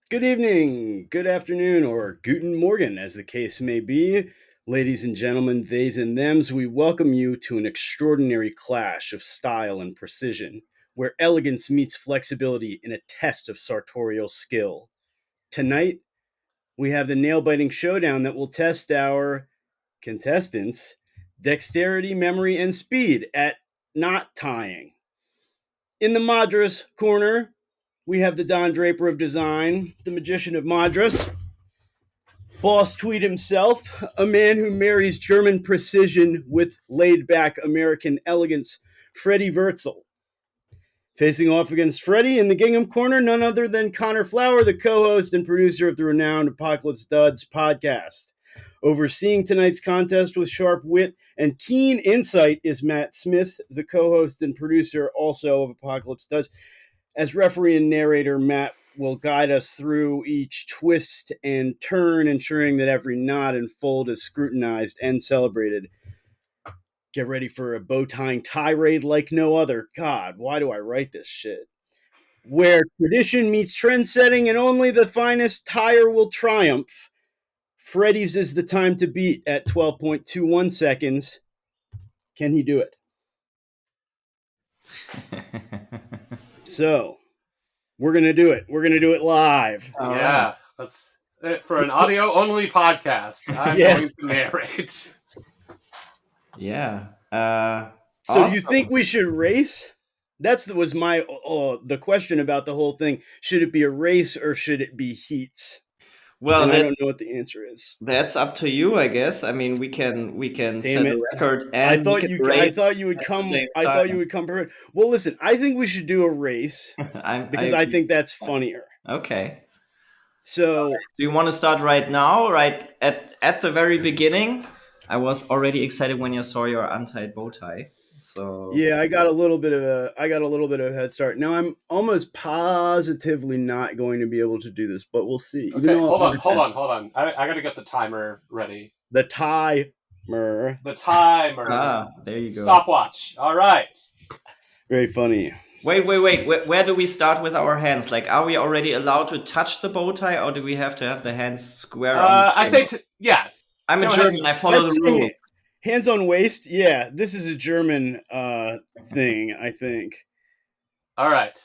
Good evening, good afternoon, or guten Morgen, as the case may be. Ladies and gentlemen, theys and thems, we welcome you to an extraordinary clash of style and precision, where elegance meets flexibility in a test of sartorial skill. Tonight, we have the nail biting showdown that will test our contestants' dexterity, memory, and speed at knot tying. In the Madras corner, we have the Don Draper of design, the magician of Madras, Boss Tweed himself, a man who marries German precision with laid back American elegance, Freddie Wetzel. Facing off against Freddie in the gingham corner, none other than Connor Flower, the co host and producer of the renowned Apocalypse Duds podcast. Overseeing tonight's contest with sharp wit and keen insight is Matt Smith, the co host and producer also of Apocalypse Duds. As referee and narrator, Matt will guide us through each twist and turn, ensuring that every knot and fold is scrutinized and celebrated. Get ready for a bow tying tirade like no other. God, why do I write this shit? Where tradition meets trend setting and only the finest tire will triumph. Freddy's is the time to beat at 12.21 seconds. Can he do it? So, we're going to do it. We're going to do it live. Yeah, that's it for an audio-only podcast. I'm going to narrate. Yeah. So awesome. you think we should race? Was my the question about the whole thing. Should it be a race or should it be heats? Well, I don't know what the answer is. That's up to you, I guess. I mean, we can Damn set it. a record, and I thought you would come. I thought you would come prepared. Well, listen, I think we should do a race because I think that's funnier. Okay. So, do you want to start right now, right at the very beginning? I was already excited when you saw your untied bow tie. So yeah, I got a little bit of a head start. Now I'm almost positively not going to be able to do this, but we'll see. Okay, hold on. I got to get the timer ready. The timer. Ah, there you go. Stopwatch. All right. Very funny. Wait. Where do we start with our hands? Like, are we already allowed to touch the bow tie, or do we have to have the hands square? I say, yeah. I'm a German. I follow the rule. Hands on waist. Yeah, this is a German thing, I think. All right.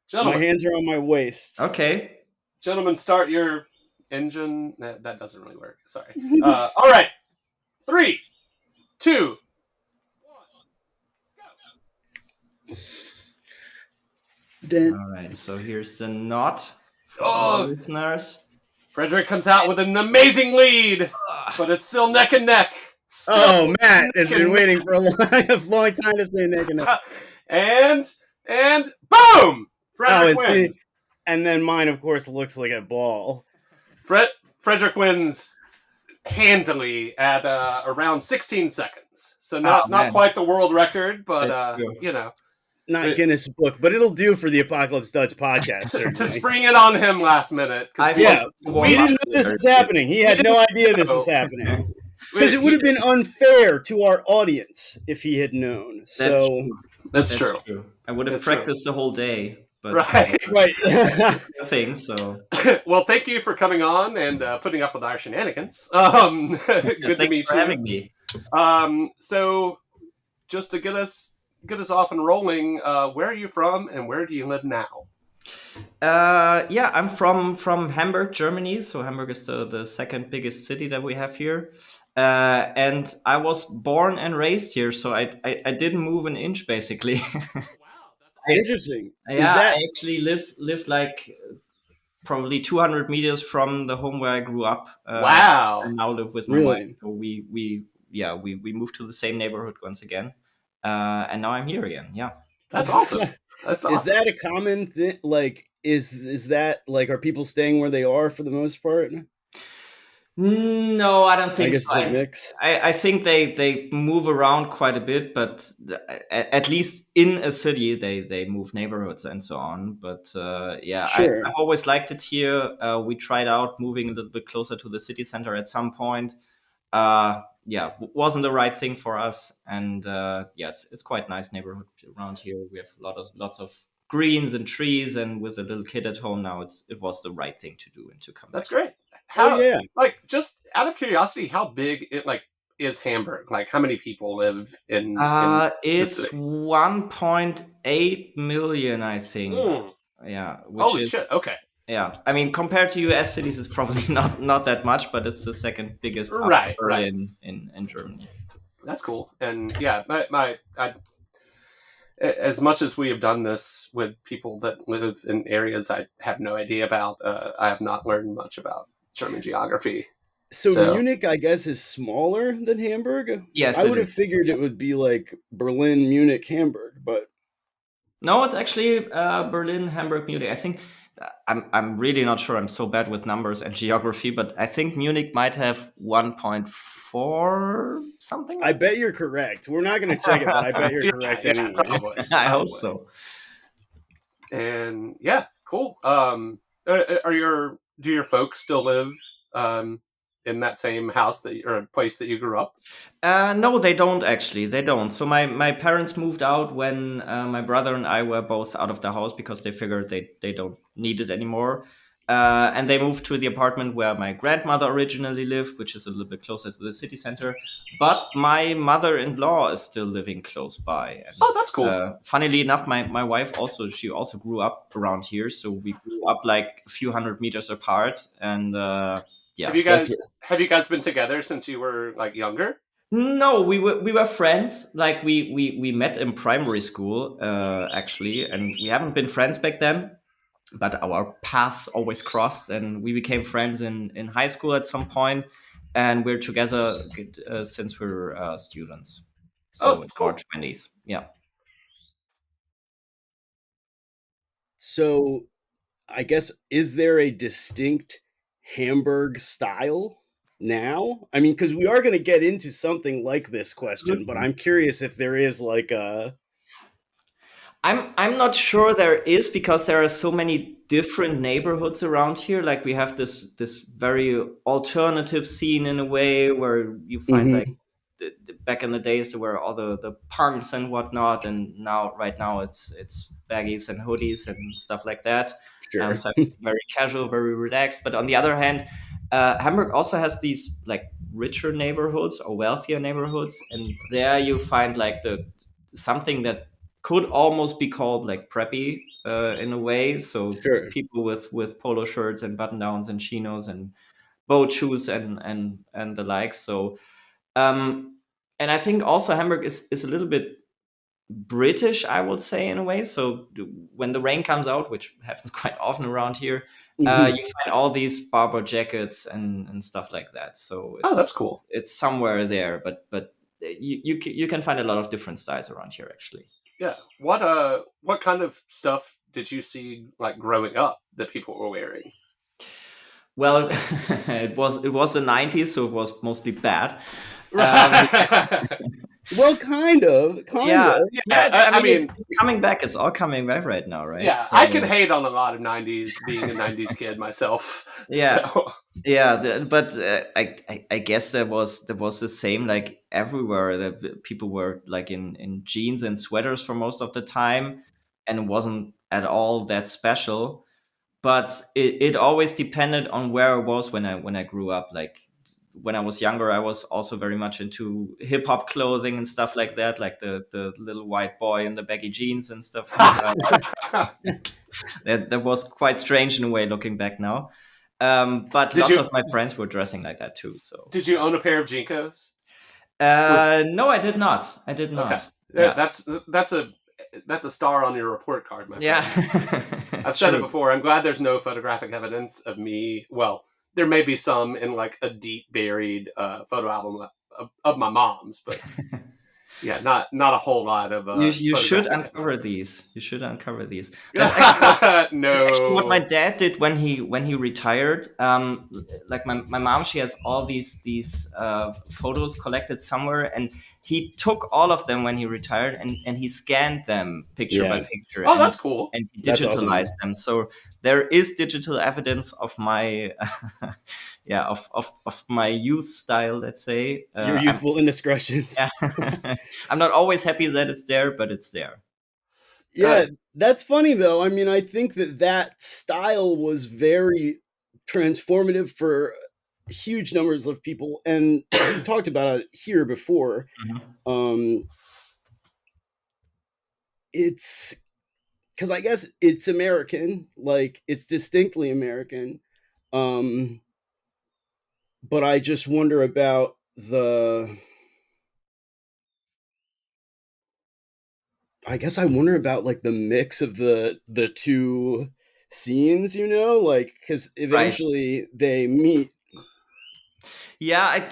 Gentlemen. My hands are on my waist. Okay. Gentlemen, start your engine. That doesn't really work. Sorry. All right. 3, 2, 1, go. All right. So here's the knot for our listeners. Frederik comes out with an amazing lead, but it's still neck and neck. Matt has been waiting for a long time to say neck and neck. And boom! Frederik wins. And then mine, of course, looks like a ball. Frederik wins handily at around 16 seconds. So not quite the world record, but you know. Not Guinness Book, but it'll do for the Apocalypse Duds podcast. To spring it on him last minute. We didn't know this was happening. He had no idea this was happening. Because it would have been unfair to our audience if he had known. That's true. I would have practiced the whole day. But right. Thing, so. Well, thank you for coming on and putting up with our shenanigans. Good to meet you. Having me. So, just to get us off and rolling, where are you from and where do you live now? I'm from Hamburg, Germany. So Hamburg is the second biggest city that we have here. And I was born and raised here, so I didn't move an inch, basically. Wow, that's interesting. I actually lived like probably 200 meters from the home where I grew up. Wow! And now live with my wife. So we moved to the same neighborhood once again, and now I'm here again. Yeah, that's awesome. That's awesome. Is that a common thing? Like, is that like, are people staying where they are for the most part? No, I don't think so. It's a mix. I think they move around quite a bit, but at least in a city, they move neighborhoods and so on. But sure. I've always liked it here. We tried out moving a little bit closer to the city center at some point. Wasn't the right thing for us. And it's quite nice neighborhood around here. We have lots of greens and trees, and with a little kid at home now, it was the right thing to do and to come That's back. great. Just out of curiosity, how big is Hamburg? Like, how many people live in the It's city? 1.8 million, I think. Yeah. Holy shit. Okay. Yeah, I mean, compared to U.S. cities, it's probably not that much, but it's the second biggest after Berlin in Germany. That's cool. And yeah, as much as we have done this with people that live in areas I have no idea about, I have not learned much about German geography. So Munich, I guess, is smaller than Hamburg? Yes, I would have figured it would be like Berlin, Munich, Hamburg, but... No, it's actually Berlin, Hamburg, Munich. I think... I'm really not sure. I'm so bad with numbers and geography, but I think Munich might have 1.4 something. I bet you're correct. We're not going to check it, but I bet you're correct anyway. Probably. I hope so. And yeah, cool. Do your folks still live in that same house or place that you grew up? No, they don't actually. They don't. So my parents moved out when my brother and I were both out of the house because they figured they don't need it anymore. And they moved to the apartment where my grandmother originally lived, which is a little bit closer to the city center. But my mother-in-law is still living close by. And, oh, that's cool. Funnily enough, my wife she also grew up around here. So we grew up like a few hundred meters apart. And yeah. Have you guys been together since you were like younger? No, we were friends. Like we met in primary school, actually, and we haven't been friends back then. But our paths always crossed, and we became friends in high school at some point, and we're together since we're students. So it's our 20s. Yeah. So, I guess, is there a distinct Hamburg style now? I mean, because we are going to get into something like this question, but I'm curious if there is like a... I'm not sure there is, because there are so many different neighborhoods around here. Like we have this very alternative scene in a way where you find like back in the days there were all the punks and whatnot, and right now it's baggies and hoodies and stuff like that. Sure. So very casual, very relaxed. But on the other hand, Hamburg also has these like richer neighborhoods or wealthier neighborhoods, and there you find like something that could almost be called like preppy in a way. So people with polo shirts and button downs and chinos and boat shoes and the like. So and I think also Hamburg is a little bit British, I would say, in a way. So when the rain comes out, which happens quite often around here, you find all these Barbour jackets and stuff like that. So that's cool. It's somewhere there, but you can find a lot of different styles around here, actually. Yeah. What kind of stuff did you see like growing up that people were wearing? Well, it was the 90s, so it was mostly bad. Well, kind of. Yeah. I mean, it's coming back. It's all coming back right now, right? Yeah, so, I can hate on a lot of 90s, being a 90s kid myself. Yeah. So. Yeah, but I guess there was the same like everywhere. That people were like in jeans and sweaters for most of the time, and it wasn't at all that special. But it always depended on where I was when I grew up. Like when I was younger, I was also very much into hip hop clothing and stuff like that, like the little white boy in the baggy jeans and stuff. That was quite strange in a way, looking back now. But lots of my friends were dressing like that too. So did you own a pair of Jinkos? No, I did not. Okay. Yeah. That's a star on your report card, my friend. Yeah. I've said it before. I'm glad there's no photographic evidence of me. Well, there may be some in like a deep buried photo album of my mom's, but yeah, not a whole lot of. You should uncover these. You should uncover these. No, actually what my dad did when he retired. Like my mom, she has all these photos collected somewhere, and he took all of them when he retired, and he scanned them picture by picture. Oh, that's cool. And he digitalized them. So there is digital evidence of my of my youth style, let's say. Your youthful indiscretions. Yeah. I'm not always happy that it's there, but it's there. Yeah, that's funny though. I mean, I think that style was very transformative for huge numbers of people, and we talked about it here before. Mhm. Um, it's because I guess it's American, like it's distinctly American. Um, but I just wonder about the. I guess I wonder about like the mix of the two scenes, like because Right. eventually they meet. Yeah,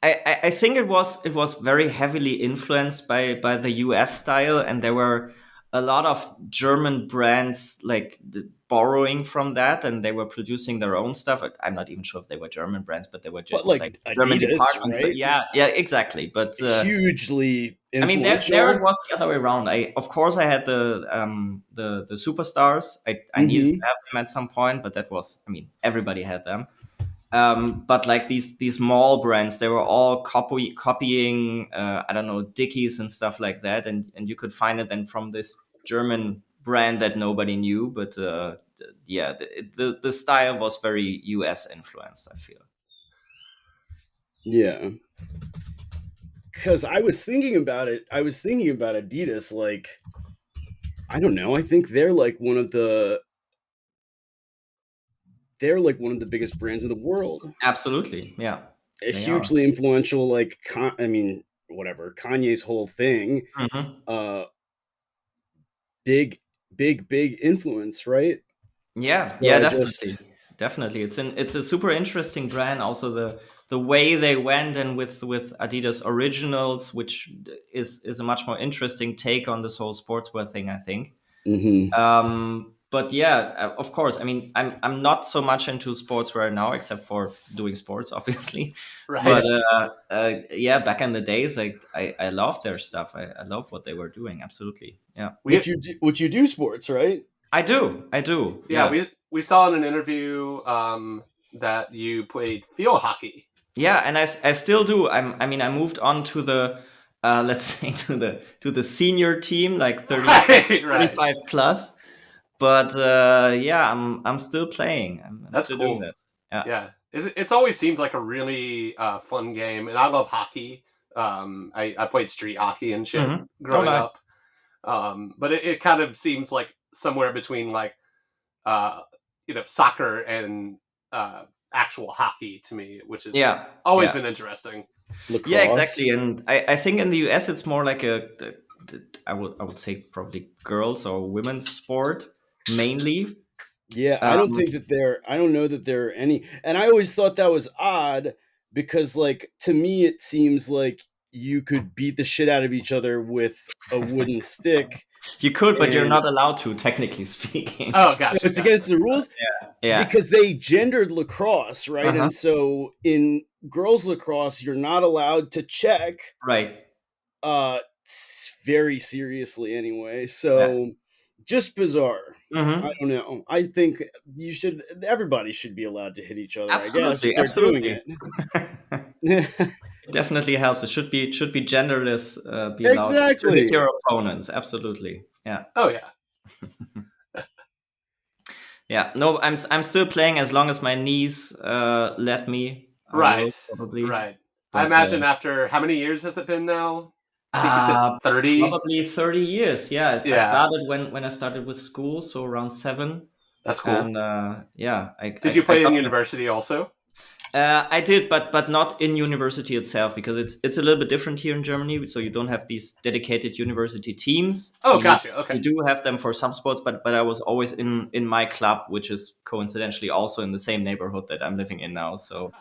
I think it was very heavily influenced by the US style, and there were a lot of German brands like borrowing from that, and they were producing their own stuff. I'm not even sure if they were German brands, but they were But like like German Adidas, department. right? Yeah, yeah, exactly. But Hugely I mean, there it influential. was the other way around. Of course I had the superstars. I needed to Hmm. have them at some point, but that was, I mean, everybody had them. But like these mall brands, they were all copying I don't know, Dickies and stuff like that, and you could find it then from this German brand that nobody knew. But yeah, the style was very US influenced, I feel. Yeah, because I was thinking about it. I was thinking about Adidas. Like, I don't know. I think they're like one of the biggest brands in the world. Absolutely, yeah, A they are. hugely influential. Like, I mean, whatever Kanye's whole thing. Hmm. Uh, big, big influence, right? Yeah, So yeah, I just. definitely, definitely. It's a super interesting brand. Also, the way they went and with Adidas Originals, which is a much more interesting take on this whole sportswear thing, I think. Hmm. But yeah, of course. I mean, I'm not so much into sportswear now, except for doing sports, obviously. But Right. yeah, back in the days, like I love their stuff. I love what they were doing. Absolutely, yeah. We Would you do sports, right? I do. yeah, Yeah. we saw in an interview that you played field hockey. Yeah, and I still do. I mean, I moved on to the let's say to the senior team, like 30 Right, right. 35 plus. But yeah, I'm still playing. I'm That's still doing cool. that. Yeah. Yeah, it's always seemed like a really fun game, and I love hockey. I played street hockey and shit Hmm. Oh, growing nice. up, but it kind of seems like somewhere between like uh, soccer and uh, actual hockey to me, which has Yeah, always yeah, been interesting. yeah, Lacrosse. exactly. And I think in the US it's more like I would say probably girls or women's sport mainly. Yeah, Um, I don't know that there are any, and I always thought that was odd because, like, to me, it seems like you could beat the shit out of each other with a wooden stick, you could, but you're and not allowed to, technically speaking. Oh, gotcha, it's against gotcha. the rules Yeah. because they gendered lacrosse, right? Uh-huh. And so in girls lacrosse, you're not allowed to check Right. very seriously anyway. Yeah. So just bizarre. I Hmm. don't know. I think everybody should be allowed to hit each other, I guess, if Absolutely, they're doing absolutely. it. It definitely helps. It should be genderless. Be allowed to hit Exactly. your opponents. Absolutely. Yeah. Oh yeah, Yeah. No, I'm still playing as long as my knees let me. I will right, probably, right. I but imagine after how many years has it been now? I think you said uh, 30. probably 30 years. Yeah. I Yeah, started when I started with school, so around 7, that's cool. and yeah, Did you I play in got. university also? I did, but not in university itself, because it's a little bit different here in Germany. So you don't have these dedicated university teams. I Oh, mean, gotcha. you Okay. do have them for some sports, but I was always in my club, which is coincidentally also in the same neighborhood that I'm living in now. So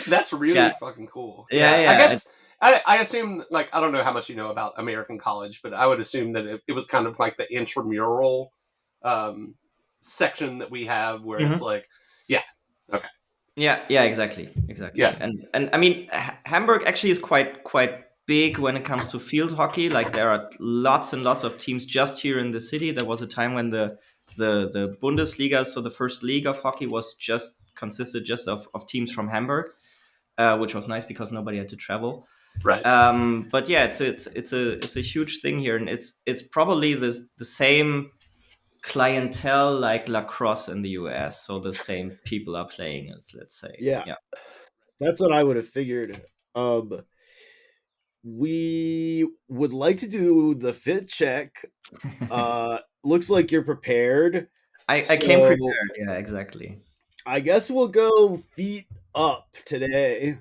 That's yeah, really fucking cool. yeah, Yeah, I yeah. guess I assume, like, I don't know how much you know about American college, but I would assume that it was kind of like the intramural um, section that we have, where it's Mhm. like, yeah, okay, Yeah, yeah, exactly, yeah, exactly. And I mean, Hamburg actually is quite big when it comes to field hockey. Like there are lots and lots of teams just here in the city. There was a time when the Bundesliga, so the first league of hockey, was just consisted just of teams from Hamburg, which was nice because nobody had to travel. Right. But yeah, it's a huge thing here, and it's probably the same clientele like lacrosse in the US. So the same people are playing it, let's say. Yeah, Yeah. that's what I would have figured. We would like to do the fit check. Looks like you're prepared. I came So prepared. Yeah, exactly. I guess we'll go feet up today.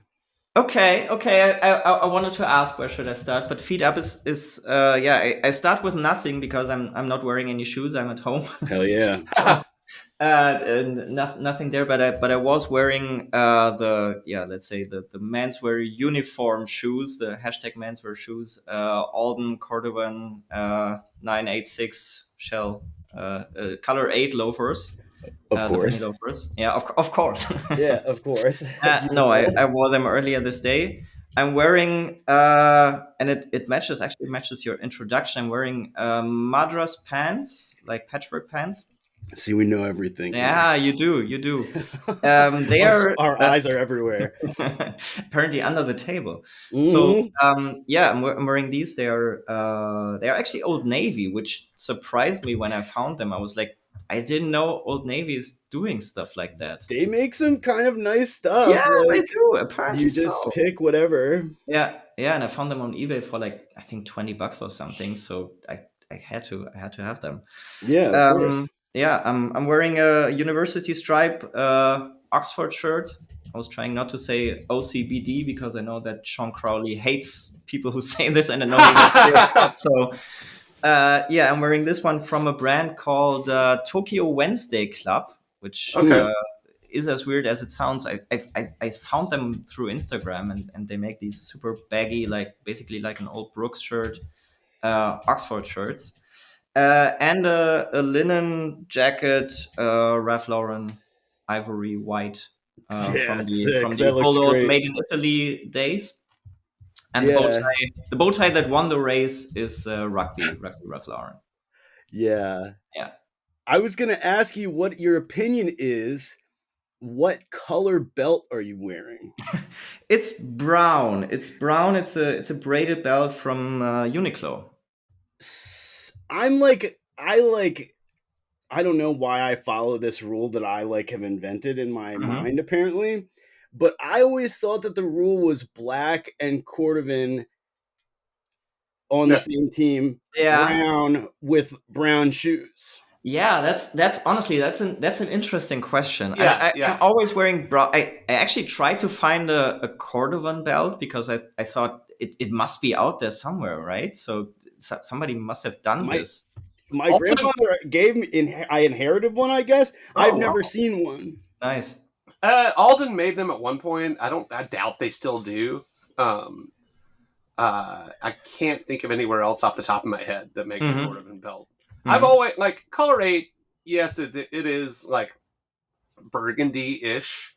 Okay, I wanted to ask where should I start, but feet up is yeah. I start with nothing because I'm not wearing any shoes. I'm at home. Hell yeah. And nothing there, but I was wearing the let's say the menswear uniform shoes, the hashtag menswear shoes, Alden Cordovan 986 shell color 8 loafers, Of the penny course. loafers. Yeah, of course. Yeah, of course. No, I Beautiful. wore them earlier this day. I'm wearing, and it matches, actually matches your introduction. I'm wearing Madras pants, like patchwork pants. See, we know everything Yeah, here. you do. They our, are our eyes are everywhere. apparently under the table. So Hmm. yeah, I'm wearing these. They are actually Old Navy, which surprised me when I found them. I was like, I didn't know Old Navy is doing stuff like that. They make some kind of nice stuff. Yeah, they Like, do. Apparently you just so. pick whatever. Yeah, and I found them on eBay for like I think $20 or something. So I had to have them. Yeah, of course. Yeah, I'm wearing a university stripe Oxford shirt. I was trying not to say OCBD because I know that Sean Crowley hates people who say this, and I know he won't say it out. So yeah, I'm wearing this one from a brand called Tokyo Wednesday Club, which Okay. is as weird as it sounds. I found them through Instagram, and they make these super baggy, like basically like an old Brooks shirt, Oxford shirts, and a linen jacket, Ralph Lauren, ivory white, Yeah, sick. from the That looks old great. Made in Italy days. And Yeah, the bow tie that won the race is rugby Ralph Lauren. yeah. Yeah. I was going to ask you what your opinion is. What color belt are you wearing? It's brown. It's brown. It's a braided belt from Uniqlo. I'm like, I don't know why I follow this rule that I like have invented in my Mm-hmm. mind, apparently. But I always thought that the rule was black and Cordovan on the Yeah. same team, Yeah. brown with brown shoes. Yeah, that's honestly that's an interesting question. Yeah, I'm yeah. always wearing brown. I actually tried to find a Cordovan belt because I thought it must be out there somewhere, right? So somebody must have done My this. my Alden, grandfather gave me. I inherited one, I guess. I've Oh never wow, seen one. nice. Alden made them at one point. I doubt they still do. Um, I can't think of anywhere else off the top of my head that makes a Mm-hmm. Cordovan belt. I've Mm-hmm. always like color 8. Yes, it is like burgundy-ish,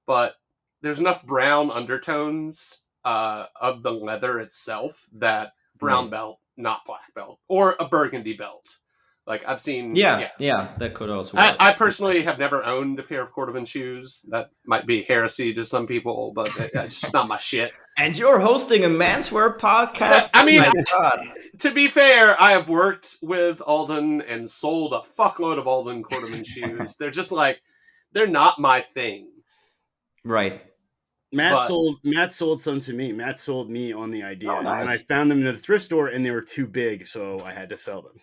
but there's enough brown undertones of the leather itself that brown Right. belt, not black belt, or a burgundy belt. Like I've seen, Yeah, yeah. yeah, that could also work. I personally have never owned a pair of Cordovan shoes. That might be heresy to some people, but it's just not my shit. And you're hosting a menswear podcast? I Oh mean, my god. to be fair, I have worked with Alden and sold a fuckload of Alden Cordovan shoes. They're just like, they're not my thing. Right. But Matt sold some to me. Matt sold me on the idea, Oh, and then I nice. found them in the thrift store, and they were too big, so I had to sell them.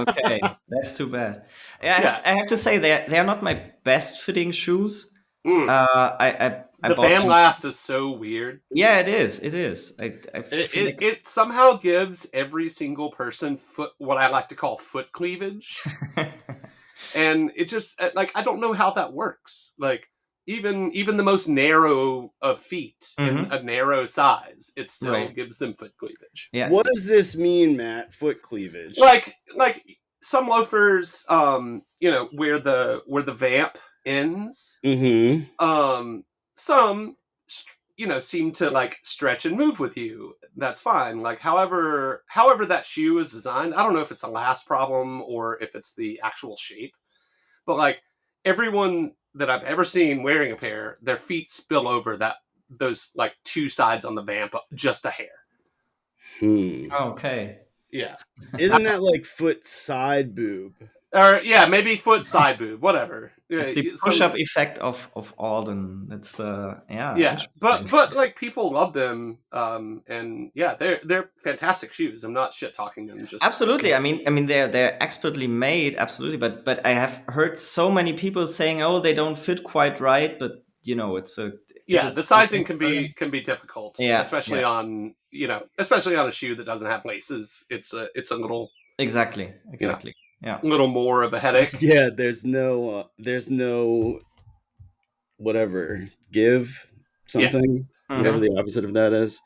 Okay, that's too bad. Yeah, yeah, I have to say they're not my best fitting shoes. mm. I The bought Van them. Last is so weird. Yeah, it is. It is. I feel like It somehow gives every single person what I like to call foot cleavage. And it just like I don't know how that works. Like even the most narrow of feet in Mhm. a narrow size, it still Right. gives them foot cleavage. Yeah. What does this mean, Matt? Foot cleavage. Like some loafers, where the vamp ends. Mm-hmm. Some seem to like stretch and move with you. That's fine. Like however that shoe is designed, I don't know if it's a last problem or if it's the actual shape. But like everyone that I've ever seen wearing a pair, their feet spill over those like two sides on the vamp just a hair. Okay. Yeah. Isn't that like foot side boob? Or yeah, maybe foot side boob, whatever. It's the push-up effect of Alden. It's yeah, but like people love them, and yeah, they're fantastic shoes. I'm not shit talking them. Just absolutely. I mean, they're expertly made, absolutely. But I have heard so many people saying, "Oh, they don't fit quite right." But it's a the sizing can be difficult, Yeah, especially on especially on a shoe that doesn't have laces. It's a little exactly. Yeah, a little more of a headache. Yeah, there's no whatever give something, whatever the opposite of that is.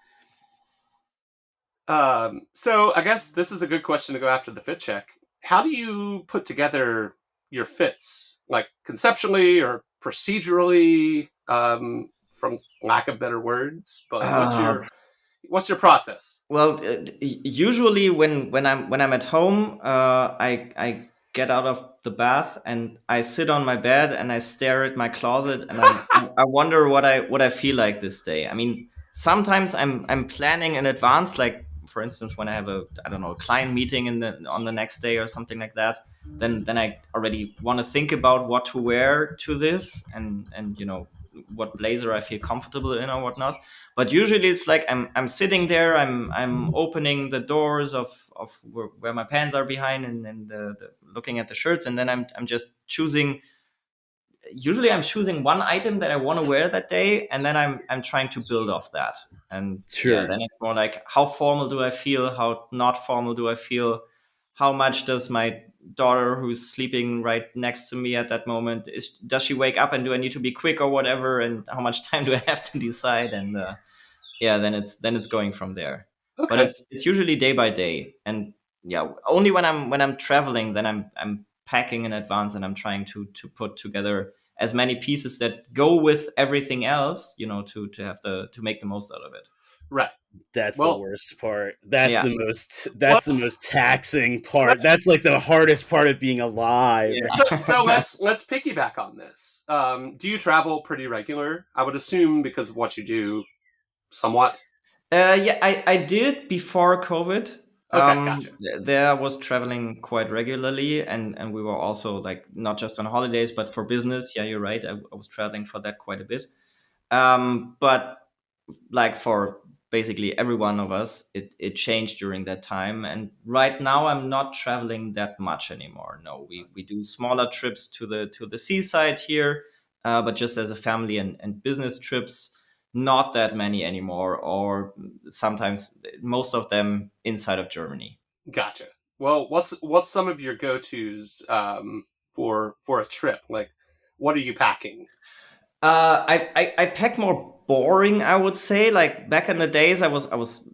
So I guess this is a good question to go after the fit check. How do you put together your fits, like conceptually or procedurally, from lack of better words? But what's your process? Well, usually when I'm at home, I get out of the bath and I sit on my bed and I stare at my closet and I wonder what I feel like this day. I mean, sometimes I'm planning in advance, like for instance when I have a client meeting on the next day or something like that. Then I already want to think about what to wear to this and what blazer I feel comfortable in or whatnot. But usually it's like I'm sitting there, I'm opening the doors of where my pants are behind and looking at the shirts, and then I'm just choosing. Usually I'm choosing one item that I want to wear that day, and then I'm trying to build off that. And then it's more like, how formal do I feel? How not formal do I feel? How much does my daughter, who's sleeping right next to me at that moment, does she wake up, and do I need to be quick or whatever? And how much time do I have to decide? And then it's going from there. Okay. But it's usually day by day, and only when I'm traveling, then I'm packing in advance and I'm trying to put together as many pieces that go with everything else, to make the most out of it. Right. That's the worst part. That's the most taxing part. Let's, That's like the hardest part of being alive. Yeah. So let's piggyback on this. Do you travel pretty regular? I would assume because of what you do, somewhat. I did before COVID. Okay, gotcha. There I was traveling quite regularly, and we were also like not just on holidays, but for business. Yeah, you're right. I was traveling for that quite a bit. But like for basically every one of us, it changed during that time. And right now I'm not traveling that much anymore. No, we do smaller trips to the seaside here, but just as a family and business trips. Not that many anymore, or sometimes most of them inside of Germany. Gotcha. Well, what's some of your go-tos for a trip? Like, what are you packing? I pack more boring, I would say. Like back in the days, I was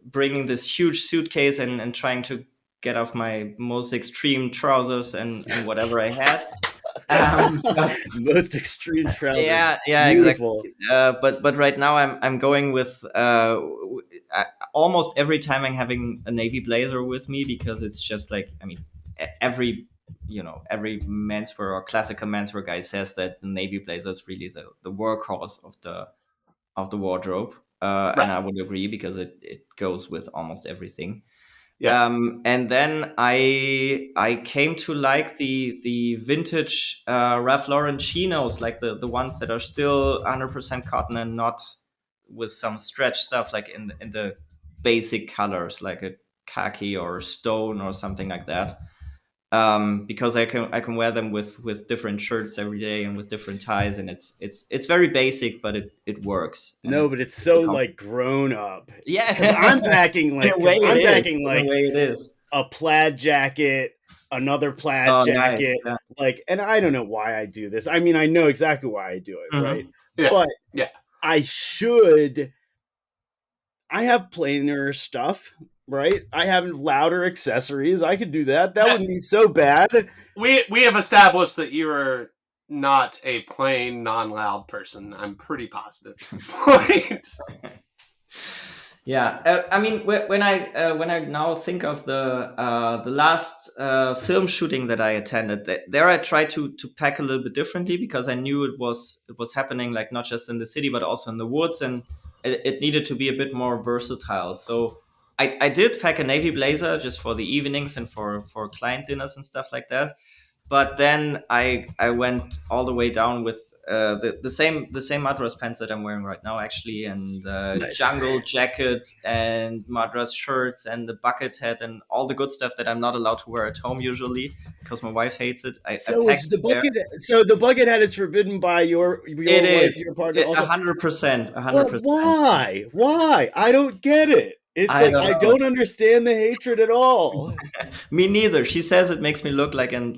bringing this huge suitcase and trying to get off my most extreme trousers and whatever I had. Most extreme trousers. Yeah, beautiful. Exactly. But right now I'm going with almost every time I'm having a navy blazer with me, because it's just like, I mean, every menswear or classical menswear guy says that the navy blazer is really the workhorse of the wardrobe, right. And I would agree, because it goes with almost everything. Yeah. And then I came to like the vintage Ralph Lauren chinos, like the ones that are still 100% cotton and not with some stretch stuff, like in the basic colors, like a khaki or stone or something like that. Because I can wear them with different shirts every day and with different ties, and it's very basic, but it works. No, but it's so like grown up. Yeah, because I'm packing like the way it is. A plaid jacket, another plaid jacket, nice. Yeah. like, and I don't know why I do this. I mean, I know exactly why I do it, right? Yeah. But yeah, I have plainer stuff. Right, I have louder accessories. I could do that. That wouldn't be so bad. We have established that you are not a plain, non-loud person. I'm pretty positive at this point. Yeah, I mean, when I now think of the last film shooting that I attended, there I tried to pack a little bit differently because I knew it was happening like not just in the city but also in the woods, and it needed to be a bit more versatile. So I did pack a navy blazer just for the evenings and for client dinners and stuff like that. But then I went all the way down with the same Madras pants that I'm wearing right now, actually, and Nice. jungle jacket and Madras shirts and the bucket hat and all the good stuff that I'm not allowed to wear at home usually because my wife hates it. I So packed is it the there. bucket? So the bucket hat is forbidden by your It wife, is your partner, also. 100%, a hundred But percent. why? Why? I don't get it. It's I like don't I know. don't understand the hatred at all. Me neither. She says it makes me look like an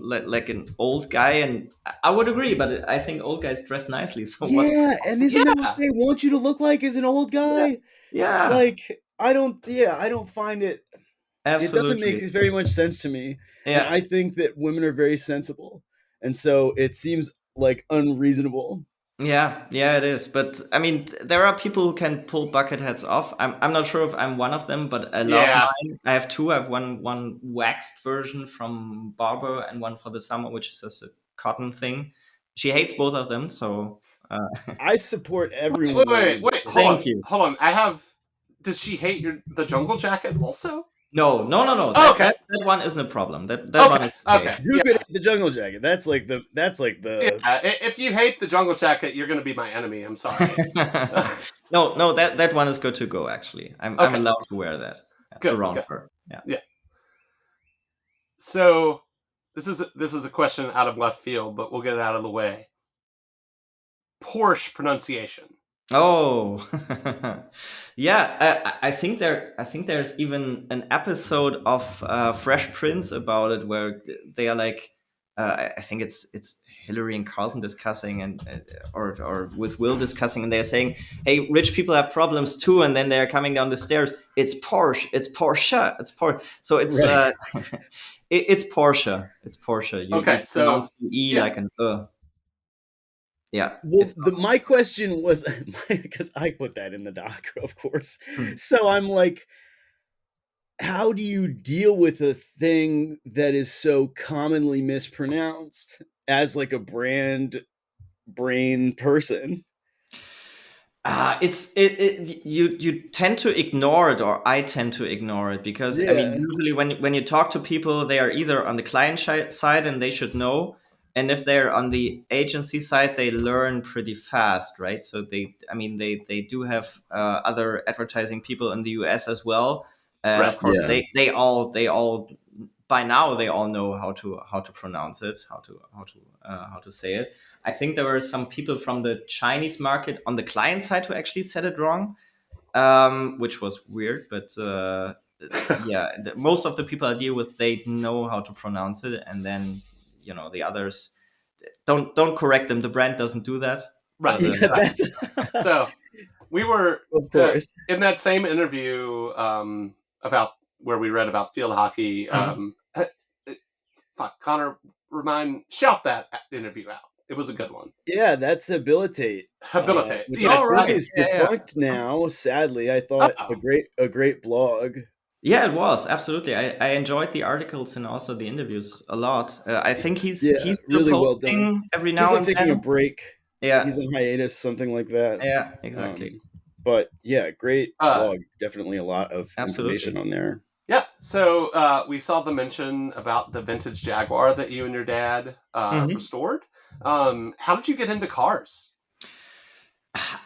old guy, and I would agree. But I think old guys dress nicely. So what's Yeah, and isn't that what Yeah, they want you to look like as an old yeah, guy? yeah, Like I don't. Yeah, I don't find it. It doesn't make absolutely. very much sense to me, and Yeah. I think that women are very sensible, and so it seems like unreasonable. Yeah, yeah, it is. But I mean, there are people who can pull bucket hats off. I'm not sure if I'm one of them, but I love yeah. mine. I have two. I have one waxed version from Barber and one for the summer, which is just a cotton thing. She hates both of them, so I support Wait, everyone wait, wait, wearing wait. bucket Hold hats. on, thank you. hold on. I have. Does she hate the jungle jacket also? No, no, no, no. Oh, That okay, that one isn't a problem. That one okay, is okay. okay. You Yeah, could hate the jungle jacket. yeah. If you hate the jungle jacket, you're going to be my enemy. I'm sorry. No, no, that one is good to go. Actually, I'm Okay, allowed to wear that good, around good. her. Yeah. Yeah. So this is a question out of left field, but we'll get it out of the way. Porsche pronunciation. Oh, yeah. I think there's even an episode of Fresh Prince about it where they are like, I think it's Hillary and Carlton discussing and or with Will discussing, and they're saying, "Hey, rich people have problems too," and then they're coming down the stairs. It's Porsche. It's Porsche. It's Porsche. So it's Right. it's Porsche. It's Porsche. You Okay, pronounce so the e yeah. like an yeah. Well, It's my question was because I put that in the doc, of course. hmm. So I'm like, how do you deal with a thing that is so commonly mispronounced as like a brand brain person? You tend to ignore it, or I tend to ignore it, because I mean, Yeah, usually when you talk to people, they are either on the client side and they should know, and if they're on the agency side, they learn pretty fast, right? So I mean, they do have other advertising people in the US as well, and Right. of course yeah. they all by now they all know how to pronounce it, how to say it. I think there were some people from the Chinese market on the client side who actually said it wrong, which was weird. But yeah, most of the people I deal with, they know how to pronounce it, and then the others don't correct them. The brand doesn't do that, Right. but Yeah, Right. that's So we were of course. in that same interview about where we read about field hockey. Mhm. Fuck, Connor, shout that interview out. It was a good one. Yeah, that's Habilitate, Habilitate. which I All Yes, think thank right, you. is yeah, yeah. defunct now. Sadly, I thought Oh, a great blog. Yeah, it was absolutely. I enjoyed the articles and also the interviews a lot. I think Yeah, he's still really well done. posting every He's now like and taking a then. break. He's Yeah, on hiatus, something like that. yeah, exactly. Um, but yeah, great uh, blog. Definitely a lot of information Absolutely. on there. yeah. So we saw the mention about the vintage Jaguar that you and your dad Mhm. restored. How did you get into cars?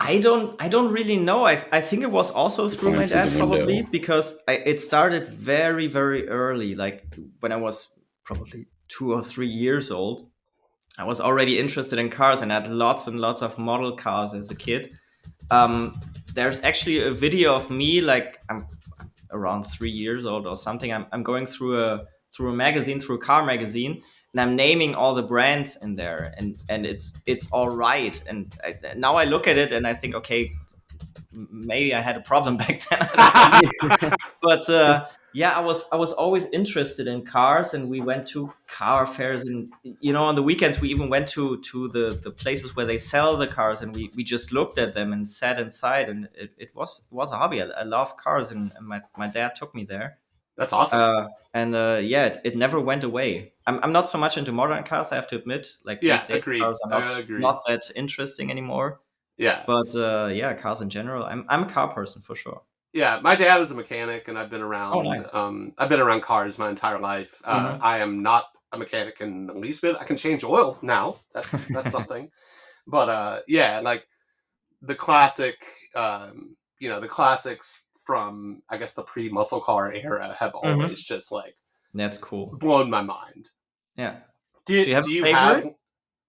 I don't really know. I think it was also through my Climb through dad, the probably, window. because it started very, very early, like when I was probably 2 or 3 years old. I was already interested in cars and had lots and lots of model cars as a kid. Um, there's actually a video of me, like I'm around 3 years old or something. I'm going through a magazine, through a car magazine, and I'm naming all the brands in there, and it's all right. And now I look at it and I think, okay, maybe I had a problem back then. I don't know. But yeah, I was always interested in cars, and we went to car fairs, and on the weekends we even went to the places where they sell the cars, and we just looked at them and sat inside, and it was a hobby. I love cars, and my dad took me there. That's awesome. And yeah, it never went away. I'm not so much into modern cars, I have to admit. Like these Yeah, days, agreed. cars are Agreed. not that interesting anymore. Yeah. But yeah, cars in general. I'm a car person for sure. Yeah, my dad is a mechanic, and I've been Oh, around. nice. I've been around cars my entire life. Mhm. I am not a mechanic in the least bit. I can change oil now. That's something. But yeah, like the classic, the classics from I guess the pre-muscle car era have always Mhm. just like That's cool. blown my mind. Yeah. Do Do you have do a you have favorite?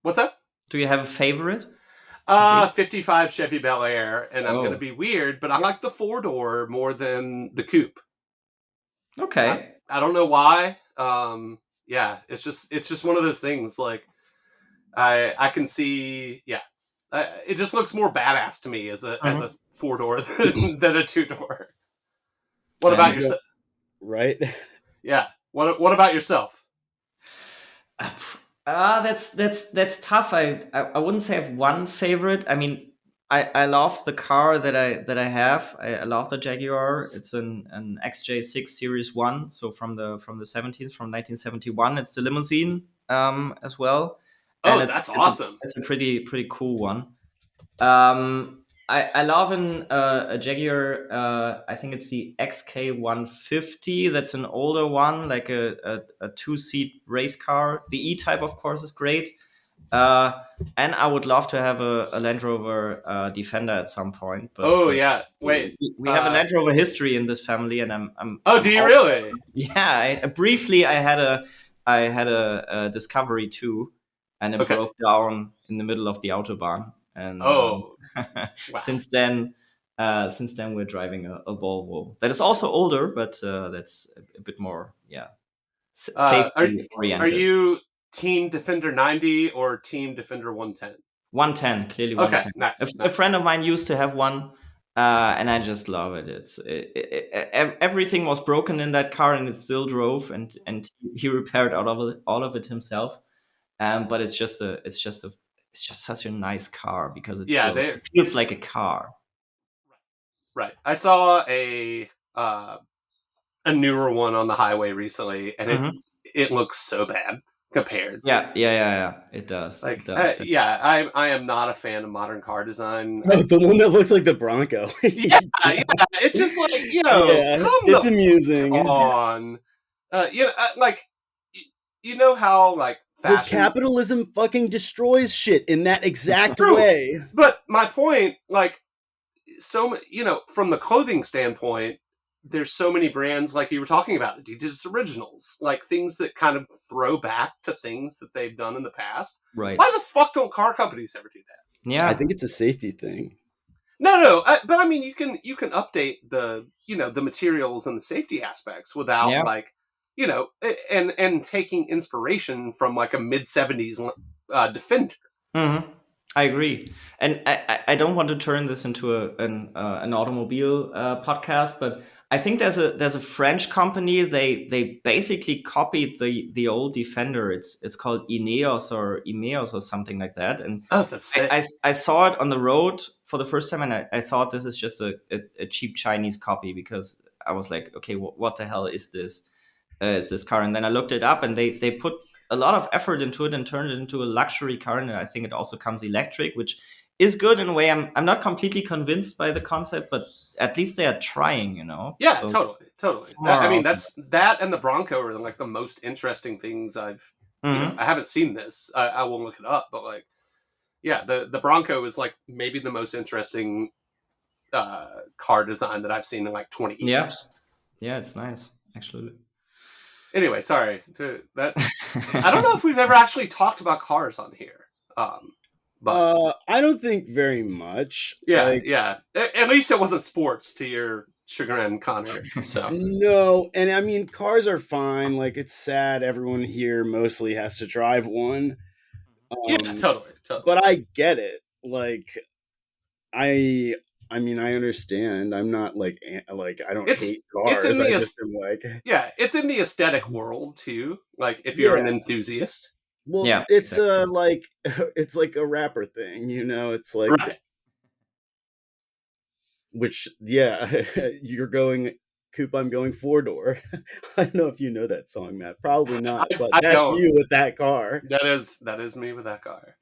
what's that? Do you have a favorite? At least. 55 Chevy Bel Air, and I'm gonna Oh, be weird, but I like the 4-door more than the coupe. I, okay. I don't know why. Yeah, it's just one of those things. Like I can see. Yeah, it just looks more badass to me as a Mhm. 4-door than a 2-door. What And about Yeah, yourself? right. Yeah. What about yourself? that's tough. I wouldn't say I have one favorite. I mean, I love the car that I have. I love the Jaguar. It's an XJ6 Series One, so from the 70s, from 1971. It's the limousine as well, and Oh, it's that's it's a, awesome. it's a pretty cool one. I love a Jaguar. I think it's the XK150. That's an older one, like a two-seat race car. The E-Type, of course, is great. Uh, and I would love to have a Land Rover Defender at some point. But Oh yeah. Wait. we have a Land Rover history in this family, and Oh, I'm do you all for really? it. Yeah. Briefly, I had a Discovery too, and it Okay. broke down in the middle of the autobahn. And Oh wow. since then we're driving a Volvo that is also older, but that's a bit more, yeah, Uh, are safety are oriented. you Team Defender 90 or Team Defender 110? 110, clearly Okay, 110. nice, A friend nice. of mine used to have one, and I just love it. Everything was broken in that car, and it still drove, and he repaired all of it himself. But it's just such a nice car because Yeah, it feels like a car. right. I saw a newer one on the highway recently, and it Mhm. it looks so bad compared. Yeah, yeah, yeah, yeah. It does. It Like, does. yeah, I am not a fan of modern car design. Oh, the one that looks like the Bronco. Yeah, yeah, it's just like Yeah, come the it's fuck amusing. on. Like you know how like Well, fashion. capitalism fucking destroys shit in that exact True, way. but my point, like from the clothing standpoint, there's so many brands like you were talking about, Adidas Originals, like things that kind of throw back to things that they've done in the past. Right. Why the fuck don't car companies ever do that? I Yeah. think it's a safety thing. No, but I mean, you can update the materials and the safety aspects without Yeah. like and taking inspiration from like a mid 70s Defender. Hmm. I agree, and I don't want to turn this into an automobile podcast, but I think there's a French company. They basically copied the old Defender. It's called Ineos or something like that. And Oh, that's sick. I saw it on the road for the first time, and I thought this is just a cheap Chinese copy, because I was like, okay, what the hell is this car? And then I looked it up, and they put a lot of effort into it and turned it into a luxury car. And I think it also comes electric, which is good in a way. I'm not completely convinced by the concept, but at least they are trying. Yeah, So totally. some I are mean, out that's that and the Bronco are like the most interesting things I've. there. I haven't seen this. I will look it up, but like, yeah, the Bronco is like maybe the most interesting car design that I've seen in like 20 Yeah, years. yeah, it's nice actually. Anyway, sorry. That's I don't know if we've ever actually talked about cars on here. But I don't think very much. yeah, Like, yeah. At least it wasn't sports to your chagrin, Connor. So no, and I mean, cars are fine. Like, it's sad everyone here mostly has to drive one. yeah, Um, totally, totally. but I get it. Like, I I mean, I understand. I'm not like I don't It's hate it's in cars. I the just am like, yeah, it's in the aesthetic world too. Like if you're an yeah. enthusiast, Well, Yeah, it's exactly. like it's like a rapper thing, you know. It's like right? which yeah, you're going coupe. I'm going four door. I don't know if you know that song, Matt. Probably not, but I that's don't. you with that car. That is me with that car.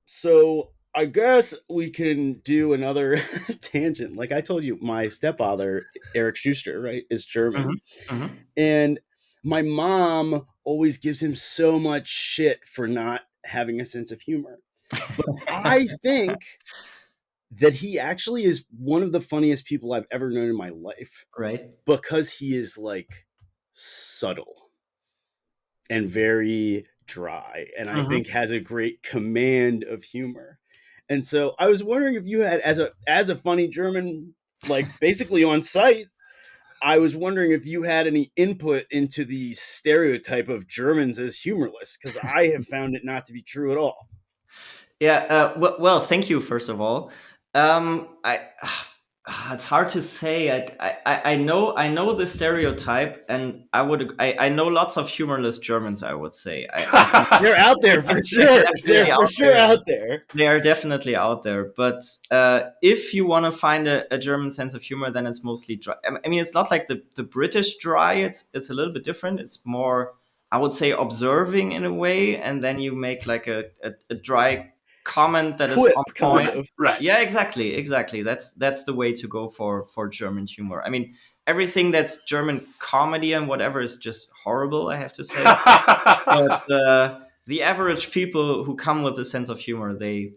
So I guess we can do another tangent. Like I told you, my stepfather, Eric Schuster, right, is Hmm. German. Hmm. And my mom always gives him so much shit for not having a sense of humor. But I think that he actually is one of the funniest people I've ever known in my life Right. because he is like subtle and very dry, and I Hmm. think has a great command of humor. And so I was wondering if you had, as a funny German, like basically on site, I was wondering if you had any input into the stereotype of Germans as humorless, because I have found it not to be true at all. Yeah. Well, thank you first of all. I it's hard to say. I know the stereotype, and I know lots of humorless Germans. I would say. I think They're out there for they're sure. They're definitely for out sure there. out there. They are definitely out there. But if you want to find a German sense of humor, then it's mostly dry. I mean, it's not like the British dry. It's a little bit different. It's more, I would say, observing in a way, and then you make like a dry comment that is Quip, on kind point. right, of. right. Yeah, exactly. That's the way to go for German humor. I mean, everything that's German comedy and whatever is just horrible, I have to say. But the average people who come with a sense of humor, they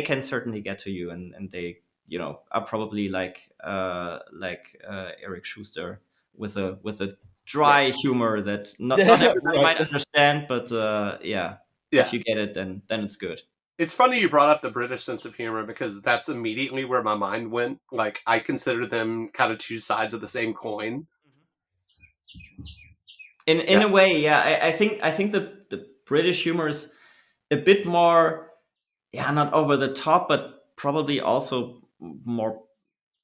can certainly get to you, and they are probably like Eric Schuster with a right. dry humor that not everybody Right. might understand, but yeah, if Yeah. you get it, then it's good. It's funny you brought up the British sense of humor because that's immediately where my mind went. Like I consider them kind of two sides of the same coin. In Yeah. a way, yeah, I think the British humor is a bit more, yeah, not over the top, but probably also more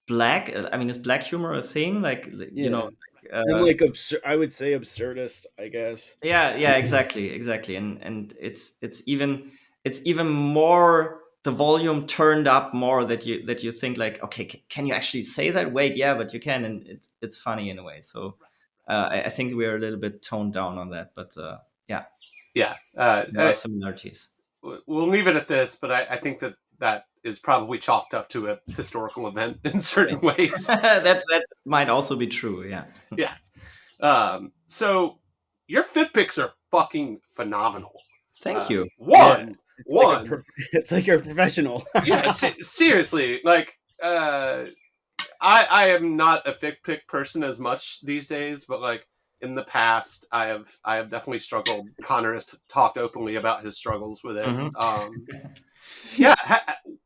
black. I mean, is black humor a thing? Yeah. uh, And like I would say absurdist, I guess. yeah, exactly, and it's even more the volume turned up more that you think like, okay, can you actually say that? Wait, yeah, but you can, and it's funny in a way. So I think we're a little bit toned down on that, but yeah, Yeah. there are similarities. We'll leave it at this, but I think that is probably chalked up to a historical event in certain ways. That might also be true. Yeah. Yeah. So your fit pics are fucking phenomenal. Thank you. Yeah. One, It's like one. it's like you're a professional. Yeah. Seriously, like, I am not a fit pic person as much these days, but like in the past, I have definitely struggled. Connor has talked openly about his struggles with it. Mhm. Yeah.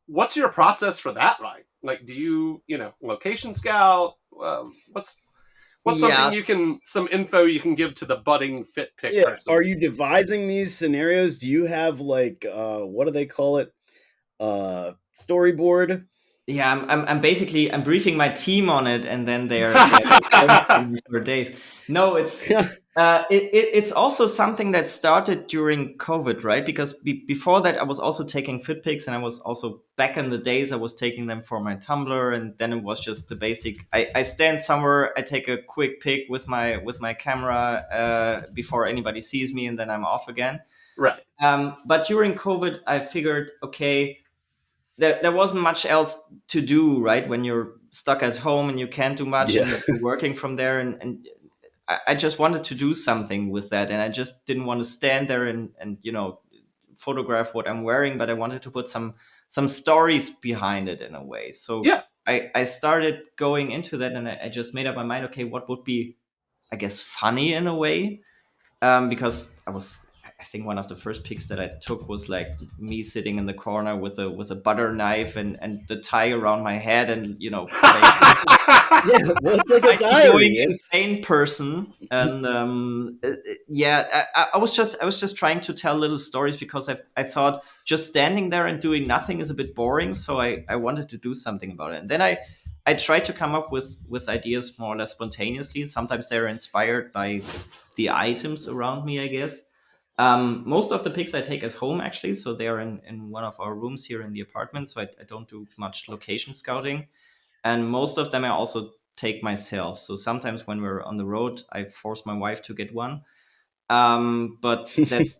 What's your process for that like? Like, do you location scout? What's Yeah. some info you can give to the budding fit pick Yeah. Are person? you devising these scenarios? Do you have like what do they call it? Storyboard? Yeah, I'm basically I'm briefing my team on it, and then they're brainstorming for days. No, it's also something that started during COVID, right? Because before that, I was also taking fit pics, and I was also back in the days I was taking them for my Tumblr, and then it was just the basic. I stand somewhere, I take a quick pic with my camera before anybody sees me, and then I'm off again. Right. But during COVID, I figured, okay, there wasn't much else to do, right? When you're stuck at home and you can't do much Yeah. and you're working from there, and I just wanted to do something with that, and I just didn't want to stand there and photograph what I'm wearing, but I wanted to put some stories behind it in a way. So Yeah. I started going into that, and I just made up my mind, okay, what would be, I guess, funny in a way, because I think one of the first pics that I took was like me sitting in the corner with a butter knife and the tie around my head, and like Yeah, well, it's like a like a going diary. It's insane person. And yeah, I was just trying to tell little stories, because I thought just standing there and doing nothing is a bit boring, so I wanted to do something about it. And then I tried to come up with ideas more or less spontaneously. Sometimes they're inspired by the items around me, I guess. Most of the pics I take at home, actually, so they are in one of our rooms here in the apartment, so I don't do much location scouting. And most of them I also take myself. So sometimes when we're on the road, I force my wife to get one. But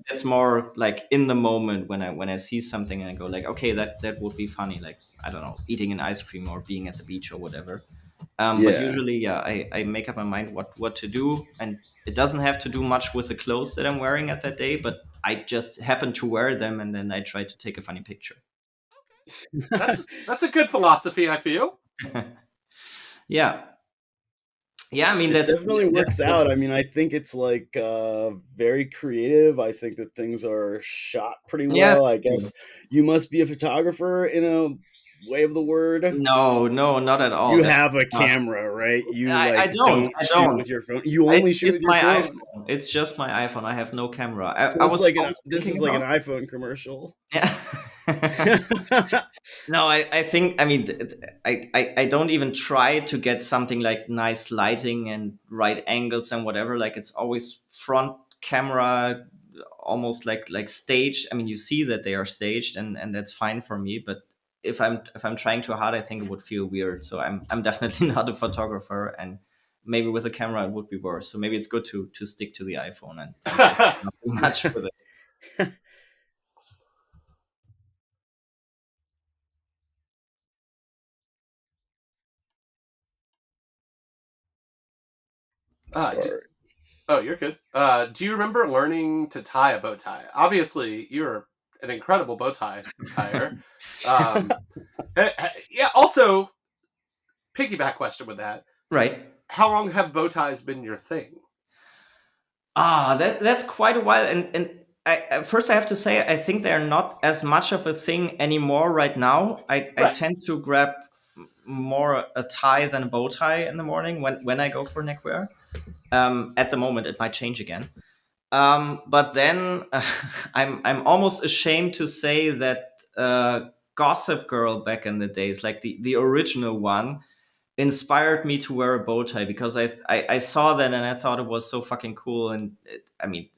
that's more like in the moment, when I see something and I go like, okay, that would be funny, like, I don't know, eating an ice cream or being at the beach or whatever. But yeah. usually, yeah, I make up my mind what to do, and it doesn't have to do much with the clothes that I'm wearing at that day, but I just happen to wear them, and then I try to take a funny picture. That's a good philosophy, I feel. Yeah, yeah. I mean, It that's definitely that's works out. I mean, I think it's like very creative. I think that things are shot pretty yeah. well. I guess you must be a photographer in a way of the word. No, no, not at all. You That's have a not. camera, right? You I like don't. don't I shoot don't. with your phone. You only shoot It's with your my phone. iPhone. It's just my iPhone. I have no camera. So I was this thinking is like an about. iPhone commercial. Yeah. No, I think, I mean, I don't even try to get something like nice lighting and right angles and whatever. Like, it's always front camera, almost like staged. I mean, you see that they are staged, and that's fine for me. But if I'm trying too hard, I think it would feel weird. So I'm definitely not a photographer, and maybe with a camera it would be worse. So maybe it's good to stick to the iPhone and just not do much with it. Uh, d- Sorry. oh, you're good. Do you remember learning to tie a bow tie? Obviously, you're an incredible bow tie tire. Um, yeah. Also, piggyback question with that: Right. how long have bow ties been your thing? That's quite a while, and first I have to say I think they're not as much of a thing anymore right now. I Right. tend to grab more a tie than a bow tie in the morning when I go for neckwear. At the moment, it might change again. But then I'm almost ashamed to say that Gossip Girl back in the days, like the original one, inspired me to wear a bow tie, because I saw that and I thought it was so fucking cool. And I mean,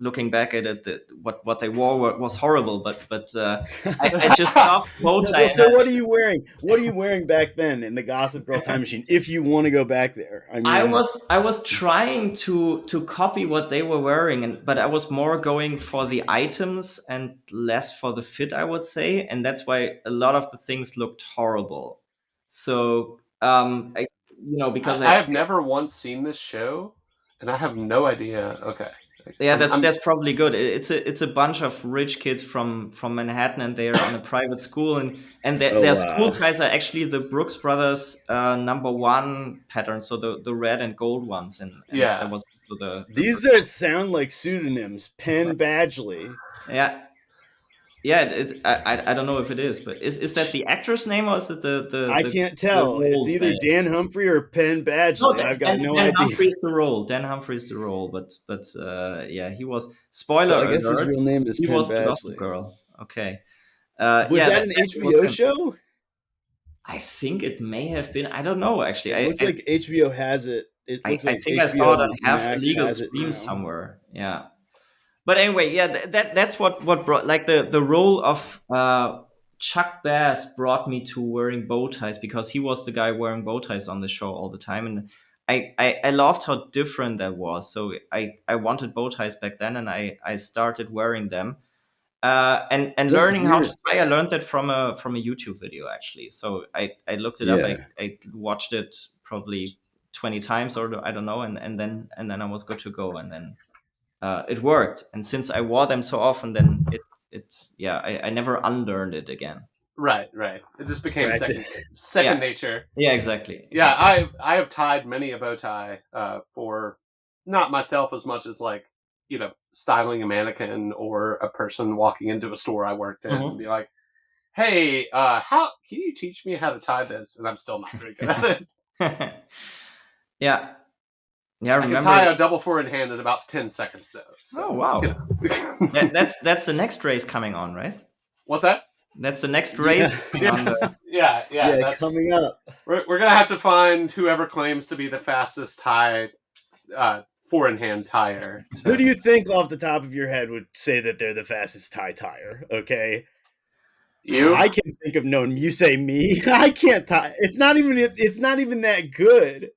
looking back at it, what they wore was horrible, but I just love bow No, tie. well, And so what are you wearing? What are you wearing back then in the Gossip Girl time machine? If you want to go back there, I I mean, was I was trying to copy what they were wearing, but I was more going for the items and less for the fit, I would say, and that's why a lot of the things looked horrible. So because I have never once seen this show, and I have no idea. Okay, yeah, I'm that's probably good. It's a bunch of rich kids from Manhattan, and they're on a private school, and oh their school wow, ties are actually the Brooks Brothers #1 pattern, so the red and gold ones, and that yeah. was also the these are sound like pseudonyms. Penn Badgley. yeah. Yeah, I don't know if it is, but is that the actor's name, or is it I can't the tell. It's role's either name? Dan Humphrey or Penn No, Badgley. I've got no Dan idea. Humphrey is the role. Dan Humphrey is the role, but yeah, he was. So Spoiler I guess his alert, real name is he Penn was the Gossip Badgley. Girl. Okay, Was yeah, that an it was HBO him. show? I think it may have been. I don't know actually. It looks like HBO has it. It looks I like think I saw it on HBO half Max illegal has it stream now. somewhere. Yeah. But anyway, yeah, that's what brought, like, the role of Chuck Bass brought me to wearing bow ties, because he was the guy wearing bow ties on the show all the time, and I loved how different that was. So I wanted bow ties back then, and I started wearing them. And Good to learning how to hear. tie, I learned that from a YouTube video, actually. So I looked it up. Yeah. I watched it probably 20 times, or I don't know, and then I was good to go, and then it worked. And since I wore them so often, then it's yeah, I never unlearned it again. Right, right. It just became Practice. Yeah, second nature. yeah, exactly, Yeah, exactly. I have tied many a bow tie for not myself as much as like styling a mannequin or a person walking into a store I worked in and be like, hey, how can you teach me how to tie this? And I'm still not very good at it. Yeah. I can tie a double forehand in about 10 seconds, though. So, wow. That's the next race coming on, right? What's that? That's the next race. Yeah. That's coming up. We're gonna have to find whoever claims to be the fastest tie, four-in-hand tire. Who do you think, off the top of your head, would say that they're the fastest tire? Okay. You? I can think of no. You say me. I can't tie. It's not even that good.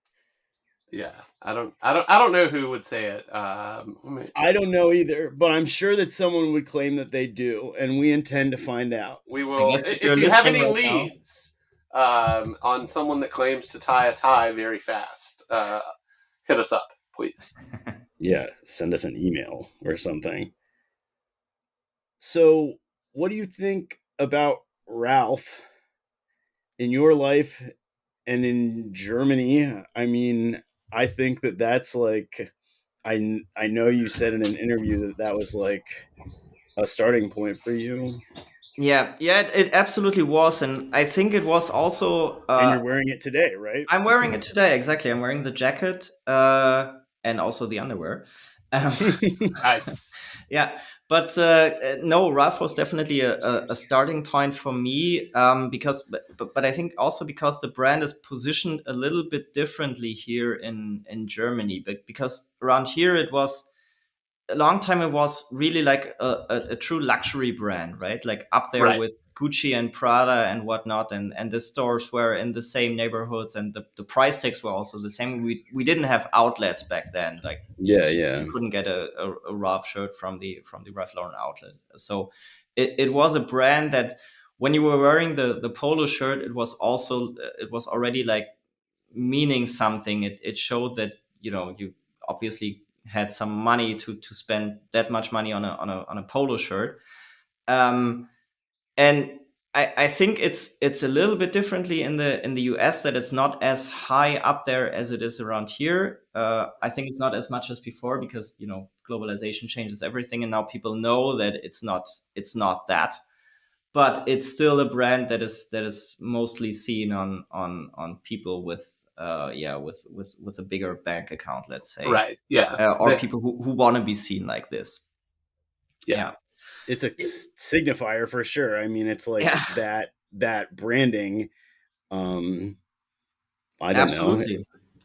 Yeah, I don't know who would say it. I don't know either, but I'm sure that someone would claim that they do, and we intend to find out. We will. If you have any leads on someone that claims to tie a tie very fast, hit us up, please. Yeah, send us an email or something. So, what do you think about Ralph in your life and in Germany? I mean, I think that that's like, I know you said in an interview that was like a starting point for you. Yeah, it absolutely was, and I think it was also. And you're wearing it today, right? I'm wearing it today, exactly. I'm wearing the jacket and also the underwear. Nice. Yeah, but no, Ralph was definitely a starting point for me because, but I think also because the brand is positioned a little bit differently here in Germany. But because around here it was a long time, it was really like a true luxury brand, right? Like up there with Gucci and Prada and whatnot, and the stores were in the same neighborhoods, and the price tags were also the same. We didn't have outlets back then, like you couldn't get a Ralph shirt from the Ralph Lauren outlet. So it was a brand that when you were wearing the polo shirt, it was already like meaning something. It showed that you obviously had some money to spend that much money on a polo shirt. And I think it's a little bit differently in the US, that it's not as high up there as it is around here. I think it's not as much as before because globalization changes everything, and now people know that it's not that. But it's still a brand that is mostly seen on people with with a bigger bank account, let's say, right? Yeah, or people who want to be seen like this. Yeah. It's a signifier for sure. I mean, it's like that branding. I don't know.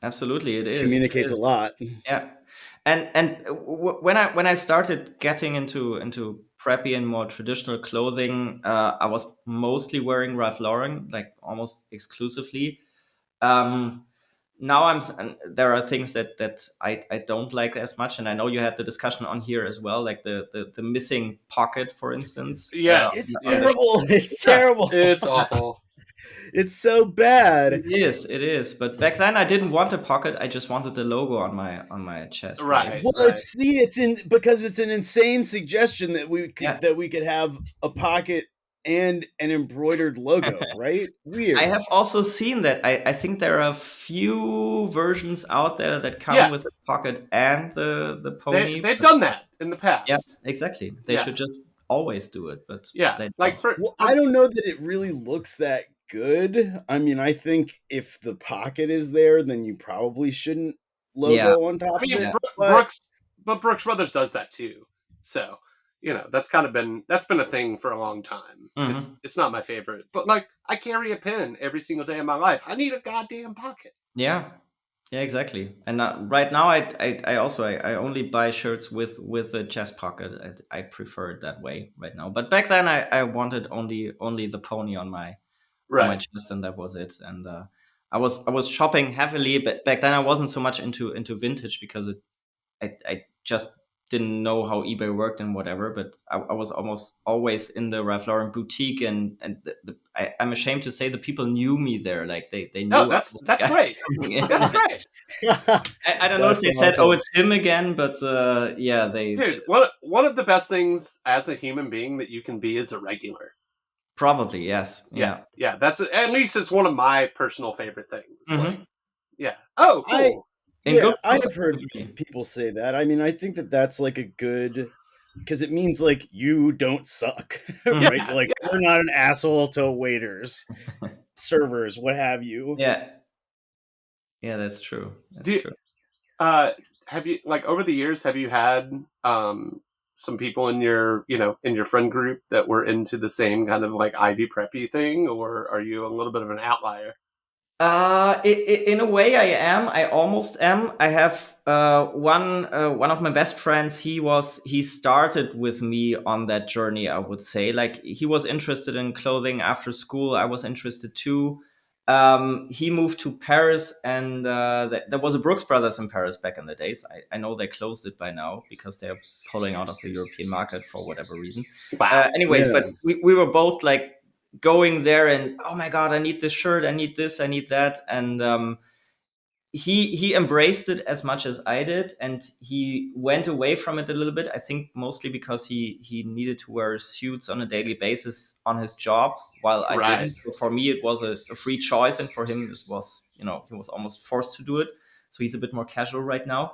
Absolutely, it is. Communicates a lot. Yeah, and when I started getting into preppy and more traditional clothing, I was mostly wearing Ralph Lauren, like almost exclusively. Now there are things that I don't like as much, and I know you had the discussion on here as well, like the missing pocket, for instance. Yes, it's terrible. It's terrible. It's awful. It's so bad. It is. But back then I didn't want a pocket. I just wanted the logo on my chest. Right. Well, right. Because it's an insane suggestion that we could have a pocket and an embroidered logo, right? Weird. I have also seen that. I think there are a few versions out there that come with a pocket and the pony. They've done that in the past. Yeah, exactly. They should just always do it. But I don't know that it really looks that good. I mean, I think if the pocket is there, then you probably shouldn't logo on top of it. Brooks Brothers does that too. So that's been a thing for a long time. Mm-hmm. It's not my favorite, but like I carry a pen every single day of my life. I need a goddamn pocket. Yeah, exactly. And right now, I only buy shirts with a chest pocket. I prefer it that way right now. But back then, I wanted only the pony on my chest, and that was it. And I was shopping heavily, but back then I wasn't so much into vintage because I just didn't know how eBay worked and whatever, but I was almost always in the Ralph Lauren boutique, and I'm ashamed to say the people knew me there. Like they knew. Oh, that's great. That's great. I don't know if they said, "Oh, it's him again," but they. Dude, one of the best things as a human being that you can be is a regular. Probably, yes. Yeah. That's at least it's one of my personal favorite things. Mm-hmm. Like, yeah. Oh, cool. In good Yeah, I clothes, have I heard agree. people say that. I mean, I think that that's like a good because it means like you don't suck, Mhm. right? Yeah, Like yeah. you're not an asshole to waiters, servers, what have you. Yeah, yeah, that's true. That's Do true. uh have you, like, over the years, have you had some people in your, in your friend group that were into the same kind of like Ivy preppy thing, or are you a little bit of an outlier? In a way, I am. I almost am. I have one of my best friends. He started with me on that journey. I would say, like, he was interested in clothing after school. I was interested too. He moved to Paris, and there was a Brooks Brothers in Paris back in the days. I know they closed it by now because they're pulling out of the European market for whatever reason. Wow. Anyways, Yeah. but we were both like going there and, oh my god, I need this shirt, I need this, I need that. And he embraced it as much as I did, and he went away from it a little bit. I think mostly because he needed to wear suits on a daily basis on his job, while I Right. didn't. So for me, it was a free choice, and for him, this was, he was almost forced to do it. So he's a bit more casual right now.